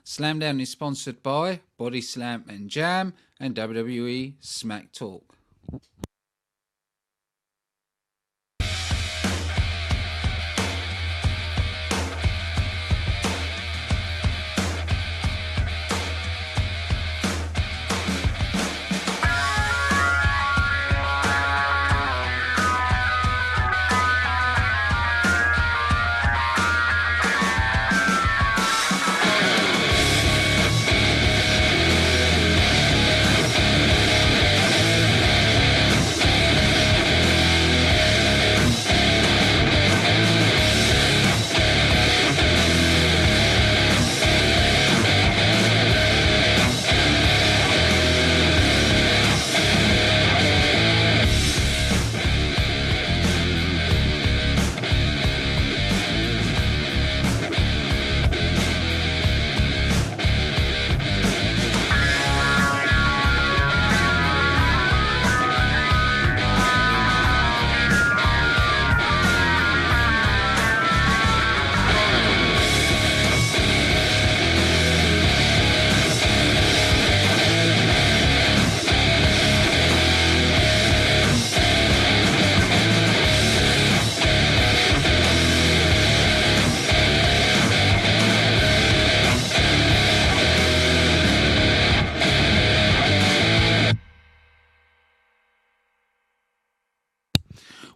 Slamdown is sponsored by Body Slam and Jam and WWE Smack Talk.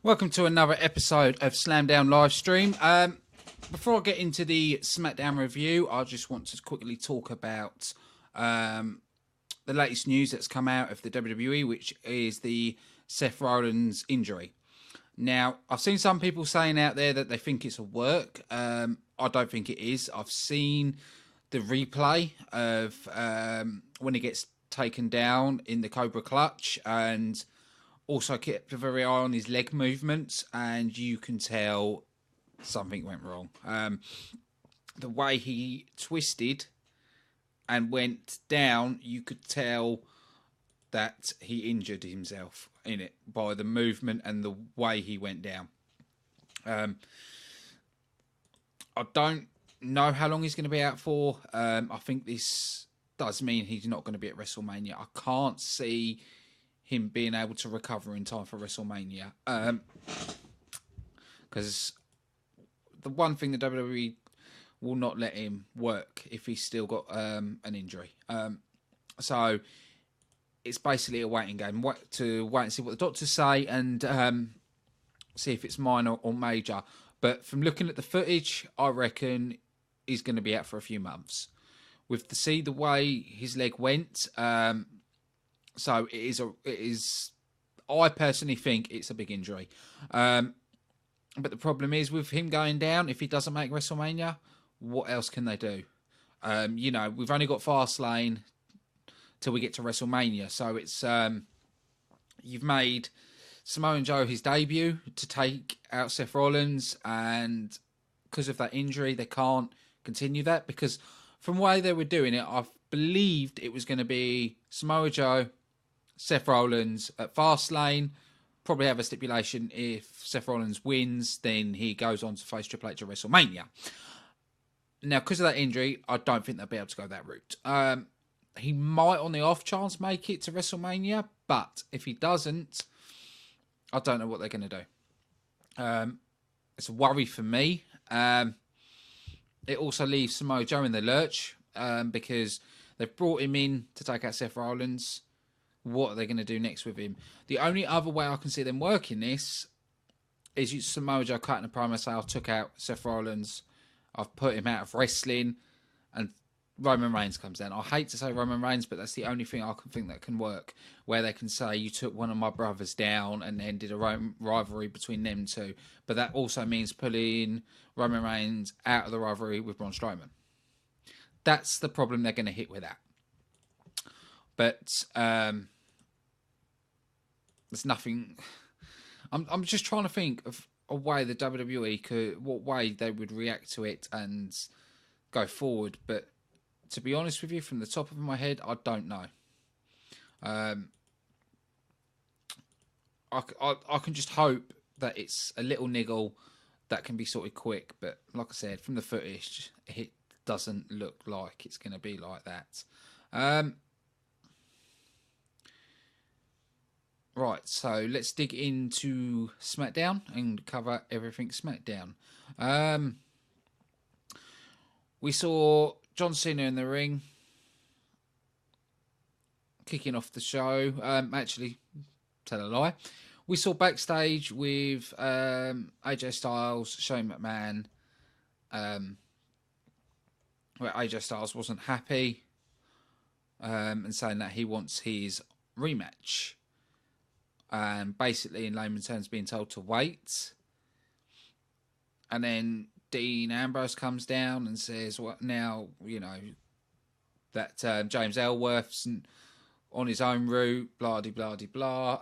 Welcome to another episode of Slamdown Livestream. Before I get into the Smackdown review, I just want to quickly talk about the latest news that's come out of the WWE, which is the Seth Rollins injury. Now, I've seen some people saying out there that they think it's a work. I don't think it is. I've seen the replay of when he gets taken down in the Cobra Clutch, and also kept a very eye on his leg movements, and you can tell something went wrong. The way he twisted and went down, you could tell that he injured himself in it by the movement and the way he went down. I don't know how long he's going to be out for. I think this does mean he's not going to be at WrestleMania. I can't see him being able to recover in time for WrestleMania. Because the one thing the WWE will not let him work if he's still got an injury. So it's basically a waiting game. Wait and see what the doctors say and see if it's minor or major. But from looking at the footage, I reckon he's going to be out for a few months. With the way his leg went, so it is. I personally think it's a big injury. But the problem is with him going down, if he doesn't make WrestleMania, what else can they do? We've only got Fastlane till we get to WrestleMania. So it's you've made Samoa Joe his debut to take out Seth Rollins, and because of that injury, they can't continue that, because from the way they were doing it, I've believed it was going to be Samoa Joe, Seth Rollins at Fastlane. Probably have a stipulation: if Seth Rollins wins, then he goes on to face Triple H at WrestleMania. Now, because of that injury, I don't think they'll be able to go that route. He might, on the off chance, make it to WrestleMania, but if he doesn't, I don't know what they're going to do. It's a worry for me. It also leaves Samoa Joe in the lurch because they've brought him in to take out Seth Rollins. What are they going to do next with him? The only other way I can see them working this is Samoa Joe cutting a promo, say, I took out Seth Rollins, I've put him out of wrestling, and Roman Reigns comes down. I hate to say Roman Reigns, but that's the only thing I can think that can work, where they can say, you took one of my brothers down and then did a rivalry between them two. But that also means pulling Roman Reigns out of the rivalry with Braun Strowman. That's the problem they're going to hit with that. But there's nothing. I'm just trying to think of a way the WWE could, what way they would react to it and go forward. But to be honest with you, from the top of my head, I don't know. I can just hope that it's a little niggle that can be sorted quick. But like I said, from the footage, it doesn't look like it's going to be like that. Right, so let's dig into SmackDown and cover everything SmackDown. We saw John Cena in the ring, kicking off the show. Actually, tell a lie. We saw backstage with AJ Styles, Shane McMahon, where AJ Styles wasn't happy and saying that he wants his rematch. Basically, in layman's terms, being told to wait. And then Dean Ambrose comes down and says, "Well, now, that James Ellsworth's on his own route, blah, de, blah, de, blah.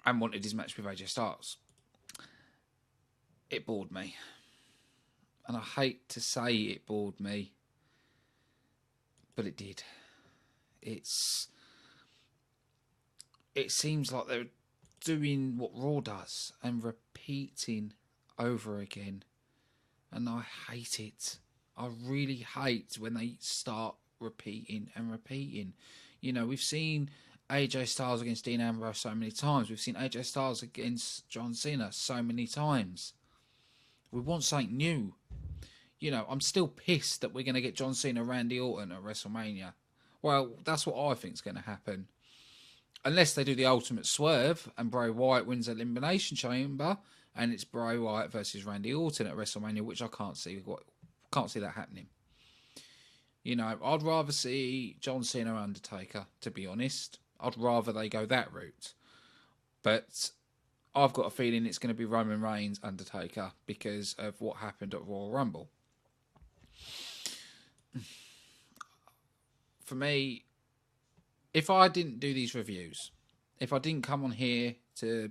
And wanted his match with AJ Styles." It bored me. And I hate to say it bored me, but it did. It seems like they're doing what Raw does and repeating over again. And I hate it. I really hate when they start repeating and repeating. We've seen AJ Styles against Dean Ambrose so many times. We've seen AJ Styles against John Cena so many times. We want something new. I'm still pissed that we're going to get John Cena, Randy Orton at WrestleMania. Well, that's what I think is going to happen. Unless they do the ultimate swerve and Bray Wyatt wins an Elimination Chamber and it's Bray Wyatt versus Randy Orton at WrestleMania, which I can't see that happening. I'd rather see John Cena Undertaker, to be honest. I'd rather they go that route. But I've got a feeling it's going to be Roman Reigns Undertaker because of what happened at Royal Rumble. For me, if I didn't do these reviews, if I didn't come on here to,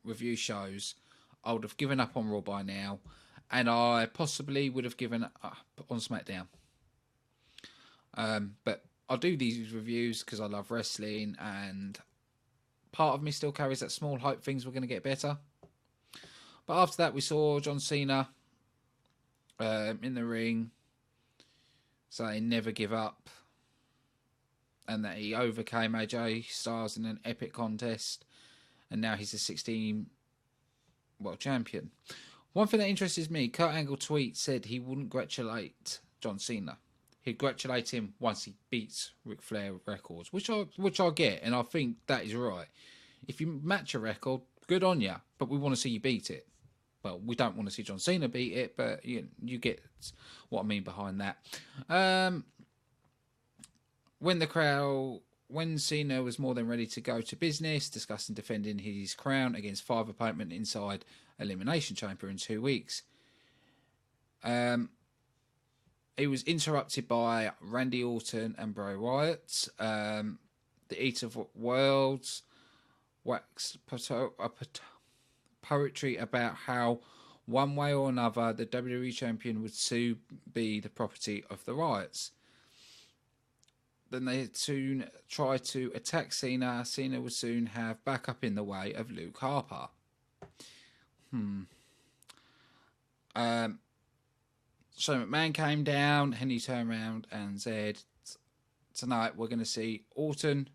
review shows, I would have given up on Raw by now, and I possibly would have given up on SmackDown. But I do these reviews because I love wrestling, and part of me still carries that small hope things were going to get better. But after that, we saw John Cena in the ring saying never give up, and that he overcame AJ Styles in an epic contest, and now he's the 16 world champion. One thing that interests me, Kurt Angle tweet said he wouldn't congratulate John Cena. He'd congratulate him once he beats Ric Flair records, which I get, and I think that is right. If you match a record, good on you, but we want to see you beat it. Well, we don't want to see John Cena beat it, but you get what I mean behind that. When Cena was more than ready to go to business, discussing defending his crown against 5 opponents inside Elimination Chamber in 2 weeks, he was interrupted by Randy Orton and Bray Wyatt. The Eater of Worlds waxed poetry about how one way or another the WWE Champion would soon be the property of the Wyatts. Then they soon try to attack Cena. Cena would soon have backup in the way of Luke Harper. Shane McMahon came down and he turned around and said, tonight we're going to see Orton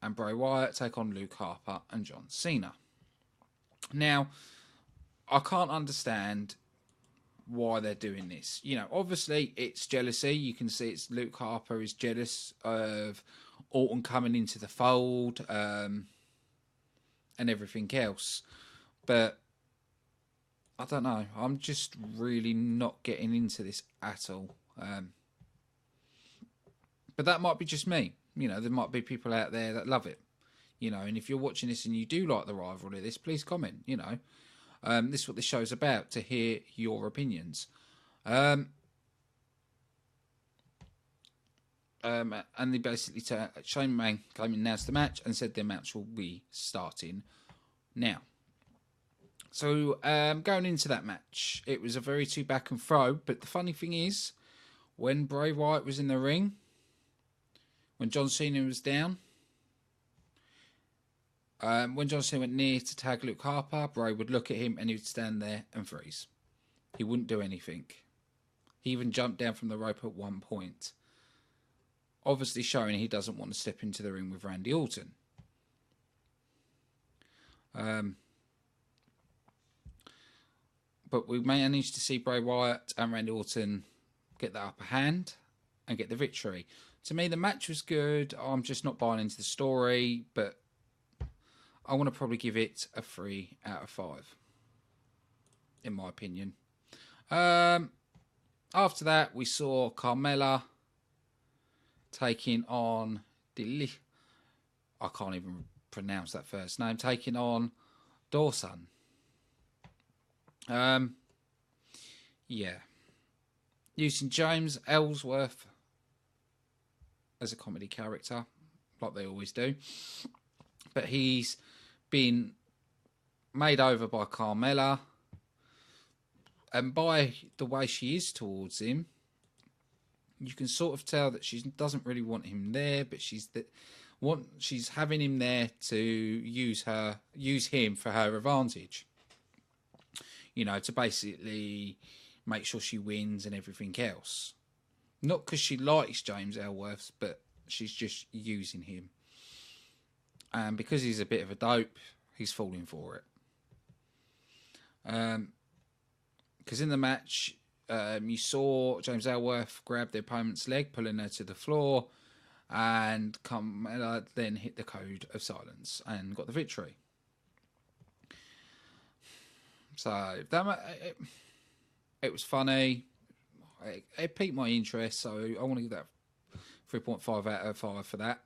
and Bray Wyatt take on Luke Harper and John Cena. Now, I can't understand why they're doing this. Obviously it's jealousy. You can see it's Luke Harper is jealous of Orton coming into the fold and everything else. But I don't know. I'm just really not getting into this at all. But that might be just me. There might be people out there that love it. And if you're watching this and you do like the rivalry of this, please comment. This is what this show's about, to hear your opinions. And they basically, Shane McMahon came and announced the match and said their match will be starting now. So going into that match, it was a very two back and fro. But the funny thing is, when Bray Wyatt was in the ring, when John Cena was down, When John Cena went near to tag Luke Harper, Bray would look at him and he would stand there and freeze. He wouldn't do anything. He even jumped down from the rope at one point, obviously showing he doesn't want to step into the ring with Randy Orton. But we managed to see Bray Wyatt and Randy Orton get the upper hand and get the victory. To me, the match was good. I'm just not buying into the story, but I want to probably give it a 3 out of 5, in my opinion. After that, we saw Carmella taking on I can't even pronounce that first name. Taking on Dawson. Yeah. Using James Ellsworth as a comedy character, like they always do. But he's been made over by Carmella. And by the way she is towards him, you can sort of tell that she doesn't really want him there, but she's having him there to use him for her advantage. You know, to basically make sure she wins and everything else. Not because she likes James Ellsworth, but she's just using him. And because he's a bit of a dope, he's falling for it. Because in the match, you saw James Ellsworth grab the opponent's leg, pulling her to the floor, and Carmella then hit the code of silence and got the victory. So it was funny. It piqued my interest, so I want to give that 3.5 out of 5 for that.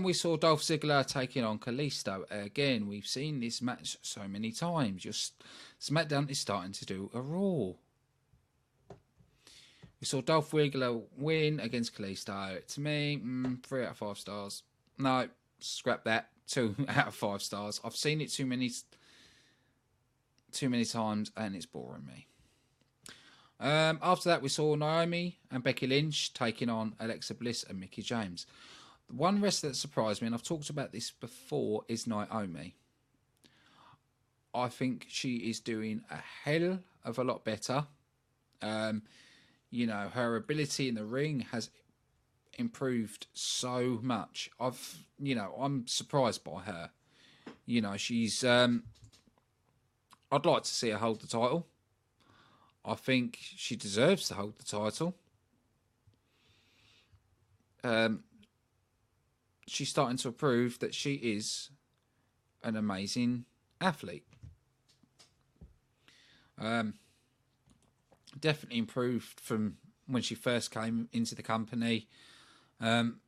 We saw Dolph Ziggler taking on Kalisto. Again, we've seen this match so many times. Smackdown is starting to do a Raw. We saw Dolph Ziggler win against Kalisto. To me, 3 out of 5 stars. No, scrap that. 2 out of 5 stars. I've seen it too many times, and it's boring me. After that, we saw Naomi and Becky Lynch taking on Alexa Bliss and Mickie James. The one wrestler that surprised me, and I've talked about this before, is Naomi. I think she is doing a hell of a lot better. You know, her ability in the ring has improved so much. I'm surprised by her. You know, she's... I'd like to see her hold the title. I think she deserves to hold the title. She's starting to prove that she is an amazing athlete. Definitely improved from when she first came into the company. And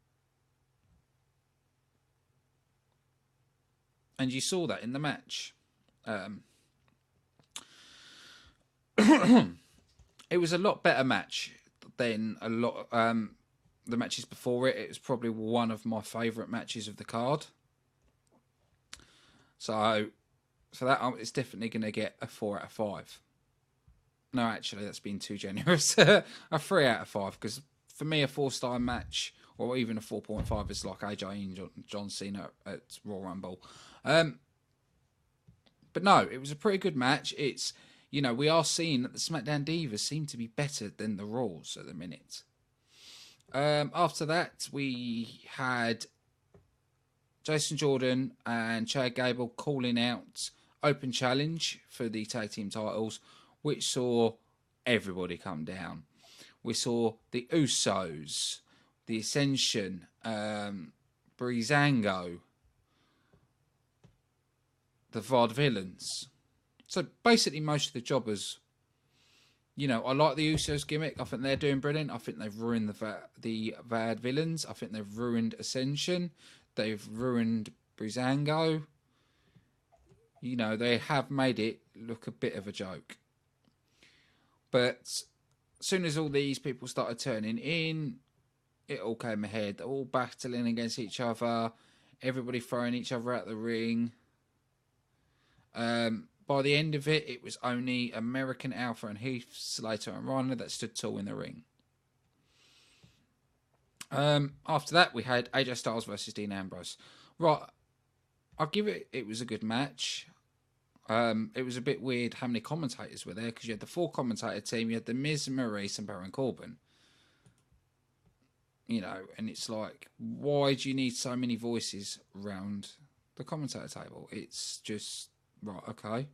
you saw that in the match. It was a lot better match than the matches before it. It was probably one of my favourite matches of the card. So for that, it's definitely going to get a 4 out of 5. No, actually, that's been too generous. A 3 out of 5, because for me, a 4-star match, or even a 4.5, is like AJ and John Cena at Royal Rumble. But no, it was a pretty good match. It's... You know, we are seeing that the SmackDown Divas seem to be better than the Raws at the minute. After that, we had Jason Jordan and Chad Gable calling out open challenge for the tag team titles, which saw everybody come down. We saw the Usos, the Ascension, Breezango, the Vaudevillains. So basically, most of the jobbers, you know, I like the Usos gimmick. I think they're doing brilliant. I think they've ruined the Vaudevillains. I think they've ruined Ascension. They've ruined Breezango. You know, they have made it look a bit of a joke. But as soon as all these people started turning in, it all came ahead. They're all battling against each other. Everybody throwing each other out the ring. By the end of it, it was only American Alpha and Heath Slater and Rhino that stood tall in the ring. After that, we had AJ Styles versus Dean Ambrose. Right, I'll give it. It was a good match. It was a bit weird how many commentators were there because you had the 4 commentator team. You had the Miz, Maurice, and Baron Corbin. You know, and it's like, why do you need so many voices around the commentator table? It's just right. Okay.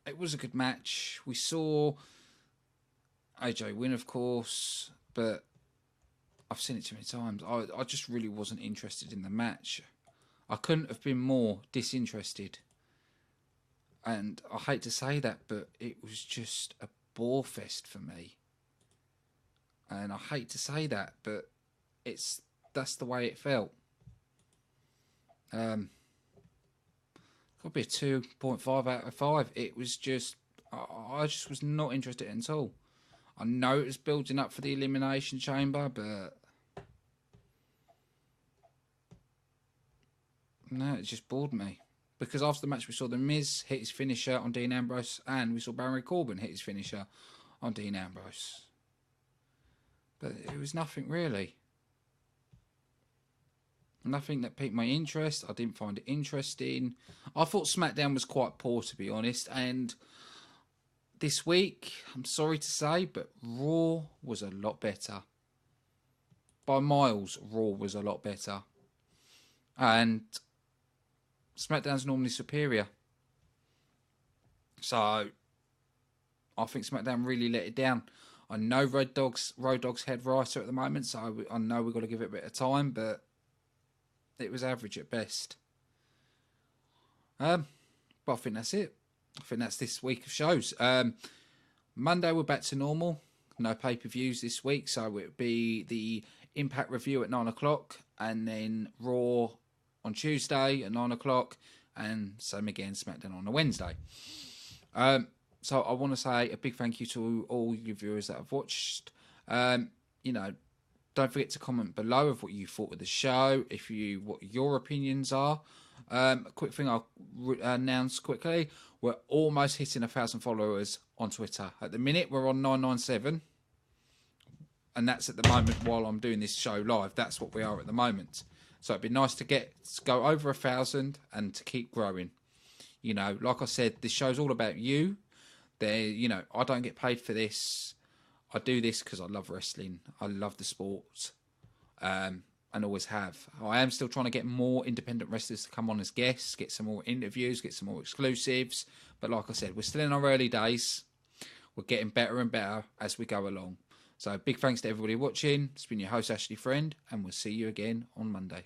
It was a good match. We saw AJ win, of course, but I've seen it too many times. I just really wasn't interested in the match. I couldn't have been more disinterested. And I hate to say that, but it was just a bore fest for me. And I hate to say that, but that's the way it felt. Could be a 2.5 out of 5. It was just, I just was not interested in it at all. I know it was building up for the Elimination Chamber, but no, it just bored me. Because after the match, we saw The Miz hit his finisher on Dean Ambrose, and we saw Baron Corbin hit his finisher on Dean Ambrose. But it was nothing really. Nothing that piqued my interest. I didn't find it interesting. I thought SmackDown was quite poor, to be honest. And this week, I'm sorry to say, but Raw was a lot better. By miles, Raw was a lot better. And SmackDown's normally superior. So I think SmackDown really let it down. I know Road Dogg's head writer at the moment, so I know we've got to give it a bit of time, but it was average at best. But I think that's it. I think that's this week of shows. Monday we're back to normal. No pay-per-views this week, so it'll be the Impact review at 9 o'clock, and then Raw on Tuesday at 9 o'clock, and same again, SmackDown on a Wednesday. So I want to say a big thank you to all you viewers that have watched. You know, don't forget to comment below of what you thought of the show, what your opinions are. A quick thing I'll announce quickly. We're almost hitting 1,000 followers on Twitter. At the minute, we're on 997. And that's at the moment while I'm doing this show live. That's what we are at the moment. So it'd be nice to go over 1,000 and to keep growing. You know, like I said, this show's all about you. You know, I don't get paid for this. I do this because I love wrestling. I love the sport, and always have. I am still trying to get more independent wrestlers to come on as guests, get some more interviews, get some more exclusives. But like I said, we're still in our early days. We're getting better and better as we go along. So big thanks to everybody watching. It's been your host, Ashley Friend, and we'll see you again on Monday.